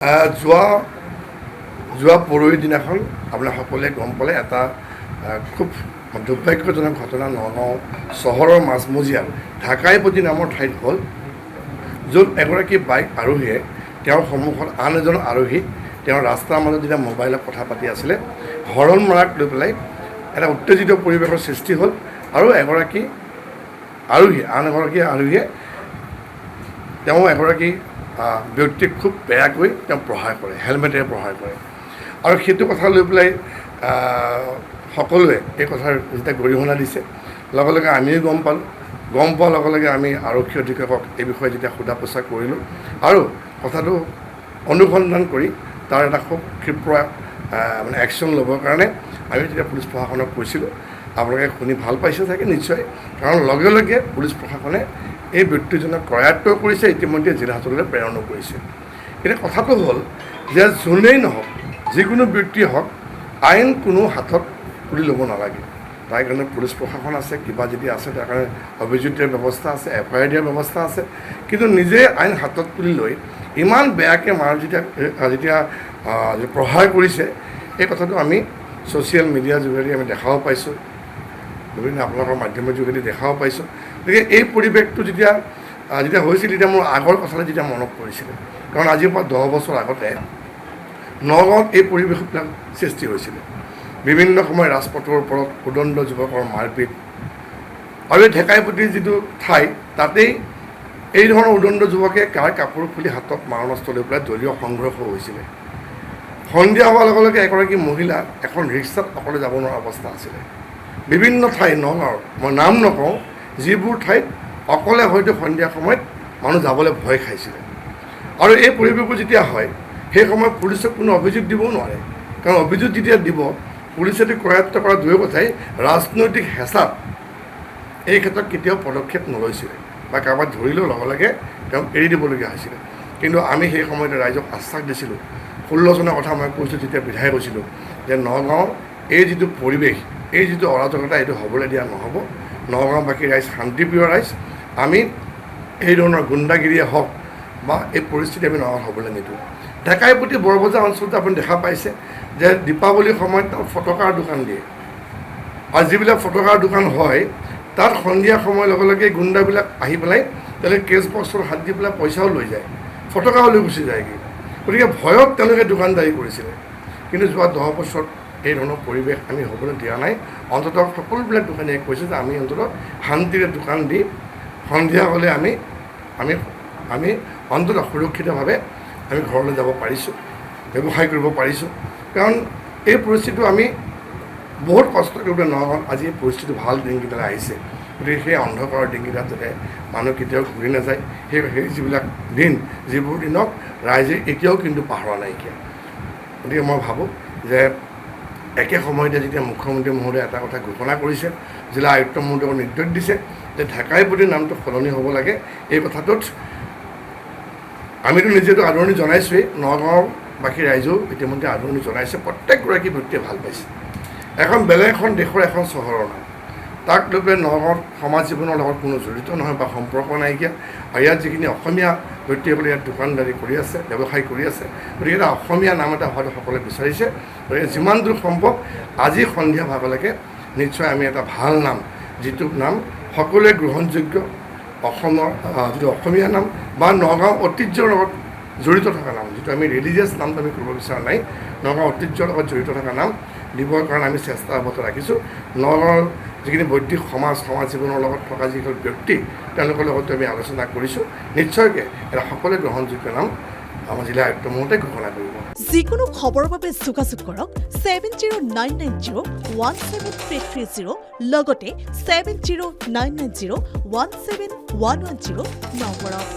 যোৱা পৰহি দিনাখন আপোনাৰ সকলোৱে গম পালে এটা খুব দুৰ্ভাগ্যজনক ঘটনা নগাঁও চহৰৰ মাজমজিয়াত ঢাকাইপতি নামৰ ঠাইত হ'ল, য'ত এগৰাকী বাইক আৰোহীয়ে তেওঁৰ সন্মুখত আন এজন আৰোহী তেওঁৰ ৰাস্তাৰ মাজত যেতিয়া মোবাইলত কথা পাতি আছিলে, হৰণ মৰাক লৈ পেলাই এটা উত্তেজিত পৰিৱেশৰ সৃষ্টি হ'ল আৰু আন এগৰাকী আৰোহীয়ে এগৰাকী ব্যক্তিক খুব বেয়াকৈ প্ৰহাৰ কৰে, হেলমেটেৰে প্ৰহাৰ কৰে। আৰু সেইটো কথা লৈ পেলাই সকলোৱে এই কথাৰ যেতিয়া গৰিহণা দিছে, লগে লগে আমিও গম পোৱাৰ লগে লগে আমি আৰক্ষী অধীক্ষকক এই বিষয়ে যেতিয়া সোধা পোছা কৰিলোঁ আৰু কথাটো অনুসন্ধান কৰি তাৰ এটা খুব ক্ষীপ্ৰ একশ্যন ল'বৰ কাৰণে আমি তেতিয়া পুলিচ প্ৰশাসনক কৈছিলোঁ। আপোনালোকে শুনি ভাল পাইছে চাগে নিশ্চয়, কাৰণ লগে লগে পুলিচ প্ৰশাসনে এই ব্যক্তিজনক কৰায়ত্ব কৰিছে, ইতিমধ্যে জিলা হাজতলৈ প্ৰেৰণো কৰিছে। এতিয়া কথাটো হ'ল যে যোনেই নহওক, যিকোনো ব্যক্তিয়ে হওক, আইন কোনো হাতত তুলি ল'ব নালাগে। তাৰ কাৰণে পুলিচ প্ৰশাসন আছে, কিবা যদি আছে তাৰ কাৰণে অভিযোগ দিয়াৰ ব্যৱস্থা আছে, FIR দিয়াৰ ব্যৱস্থা আছে। কিন্তু নিজে আইন হাতত তুলি লৈ ইমান বেয়াকৈ যেতিয়া প্ৰহাৰ কৰিছে, এই কথাটো আমি ছ'চিয়েল মিডিয়াৰ যোগেদি আমি দেখাব পাইছোঁ, বিভিন্ন আপোনালোকৰ মাধ্যমৰ যোগেদি দেখাব পাইছোঁ। গতিকে এই পৰিৱেশটো যেতিয়া হৈছিল, তেতিয়া মোৰ আগৰ কথালৈ যেতিয়া মনত পৰিছিলে, কাৰণ আজিৰ পৰা 10 বছৰ আগতে নগাঁৱত এই পৰিৱেশবিলাক সৃষ্টি হৈছিলে। বিভিন্ন সময় ৰাজপথৰ ওপৰত উদণ্ড যুৱকৰ মাৰপিট, আৰু এই ঢেকাইপতিৰ যিটো ঠাই, তাতেই এই ধৰণৰ উদণ্ড যুৱকে কাৰ কাপোৰ খুলি হাতত মাৰণাস্ত্ৰ লৈ পেলাই দলীয় সংঘৰ্ষ হৈছিলে। সন্ধিয়া হোৱাৰ লগে লগে এগৰাকী মহিলা এখন ৰিক্সাত অকলে যাব নোৱাৰা অৱস্থা আছিলে। বিভিন্ন ঠাই নগাঁৱৰ, মই নাম নকওঁ, যিবোৰ ঠাইত অকলে হয়তো সন্ধিয়া সময়ত মানুহ যাবলৈ ভয় খাইছিলে। আৰু এই পৰিৱেশবোৰ যেতিয়া হয়, সেই সময়ত পুলিচক কোনো অভিযোগ দিবও নোৱাৰে, কাৰণ অভিযোগ যেতিয়া দিব, পুলিচেতো কৰায়ত্ব কৰা দুয়ো কথাই, ৰাজনৈতিক হেঁচাত এই ক্ষেত্ৰত কেতিয়াও পদক্ষেপ নলৈছিলে বা কাৰোবাক ধৰিলেও লগে লগে তেওঁক এৰি দিবলগীয়া হৈছিলে। কিন্তু আমি সেই সময়তে ৰাইজক আশ্বাস দিছিলোঁ, 16 চনৰ কথা মই কৈছোঁ যেতিয়া বিধায়ক হৈছিলোঁ, যে নগাঁৱৰ এই যিটো পৰিৱেশ, এই যিটো অৰাজকতা, এইটো হ'বলৈ দিয়া নহ'ব। নগাঁওবাসী ৰাইজ শান্তিপ্ৰিয় ৰাইজ, আমি এই ধৰণৰ গুণ্ডাগিৰিয়ে হওক বা এই পৰিস্থিতি আমি নগাঁৱত হ'বলৈ নিদিওঁ। ঢেকাইপতি বৰবজাৰ অঞ্চলটো আপুনি দেখা পাইছে যে দীপাৱলীৰ সময়ত তাত ফটকাৰ দোকান দিয়ে, আৰু যিবিলাক ফটকাৰ দোকান হয়, তাত সন্ধিয়া সময়ৰ লগে লগে গুণ্ডাবিলাক আহি পেলাই তেওঁলোকে কেছ বক্সত হাত দি পেলাই পইচাও লৈ যায়, ফটকাও লৈ গুচি যায়গৈ। গতিকে ভয়ত তেওঁলোকে দোকানদাৰী কৰিছিলে। কিন্তু যোৱা 10 বছৰত এই ধৰণৰ পৰিৱেশ আমি হ'বলৈ দিয়া নাই। অন্ততঃ সকলোবিলাক দোকানীয়ে কৈছে যে আমি অন্ততঃ শান্তিৰে দোকান দি সন্ধিয়া হ'লে আমি অন্ততঃ সুৰক্ষিতভাৱে আমি ঘৰলৈ যাব পাৰিছোঁ, ব্যৱসায় কৰিব পাৰিছোঁ। কাৰণ এই পৰিস্থিতিটো আমি বহুত কষ্ট কৰিবলৈ নগাঁৱত আজি এই পৰিস্থিতি ভাল দিনকেইটালৈ আহিছে। গতিকে সেই অন্ধকাৰৰ দিনকেইটাত যাতে মানুহ কেতিয়াও ঘূৰি নাযায়, সেই যিবিলাক দিন, যিবোৰ দিনক ৰাইজে এতিয়াও কিন্তু পাহৰা নাইকিয়া। গতিকে মই ভাবোঁ যে একে সময়তে যেতিয়া মুখ্যমন্ত্ৰী মহোদয়ে এটা কথা ঘোষণা কৰিছে, জিলা আয়ুক্ত মহোদয়ক নিৰ্দেশ দিছে যে ঢাকাইপতিৰ নামটো সলনি হ'ব লাগে, এই কথাটোত আমিতো নিজেতো আদৰণি জনাইছোঁৱেই, নগাঁওবাসী ৰাইজেও ইতিমধ্যে আদৰণি জনাইছে। প্ৰত্যেকগৰাকী ব্যক্তিয়ে ভাল পাইছে। এখন বেলেগ এখন দেশৰ এখন চহৰৰ নাম, তাক লৈ পেলাই নগাঁৱত সমাজ জীৱনৰ লগত কোনো জড়িত নহয় বা সম্পৰ্ক নাইকিয়া। আৰু ইয়াত যিখিনি অসমীয়া ব্যক্তিসকলে ইয়াত দোকানদাৰী কৰি আছে, ব্যৱসায় কৰি আছে, গতিকে এটা অসমীয়া নাম এটা হয়তো সকলোৱে বিচাৰিছে। গতিকে যিমান দূৰ সম্ভৱ আজি সন্ধিয়া ভাগলৈকে নিশ্চয় আমি এটা ভাল নাম, যিটো নাম সকলোৱে গ্ৰহণযোগ্য, অসমৰ যিটো অসমীয়া নাম বা নগাঁও ঐতিহ্যৰ লগত জড়িত থকা নাম, যিটো আমি ৰিলিজিয়াছ নামটো আমি কৰিব বিচৰা নাই, নগাঁও ঐতিহ্যৰ লগত জড়িত থকা নাম দিবৰ কাৰণে আমি চেষ্টা অব্যাহত ৰাখিছোঁ। নগাঁৱৰ যিখিনি বৌদ্ধিক সমাজ জীৱনৰ লগত থকা যিসকল ব্যক্তি, তেওঁলোকৰ লগতো আমি আলোচনা কৰিছোঁ। নিশ্চয়কৈ এটা সকলোৱে গ্ৰহণযোগ্য নাম আমাৰ জিলা আয়ুক্ত মহোদয়ে ঘোষণা কৰিব। যিকোনো খবৰৰ বাবে যোগাযোগ কৰক 7099017330, লগতে 7099017110 নম্বৰত।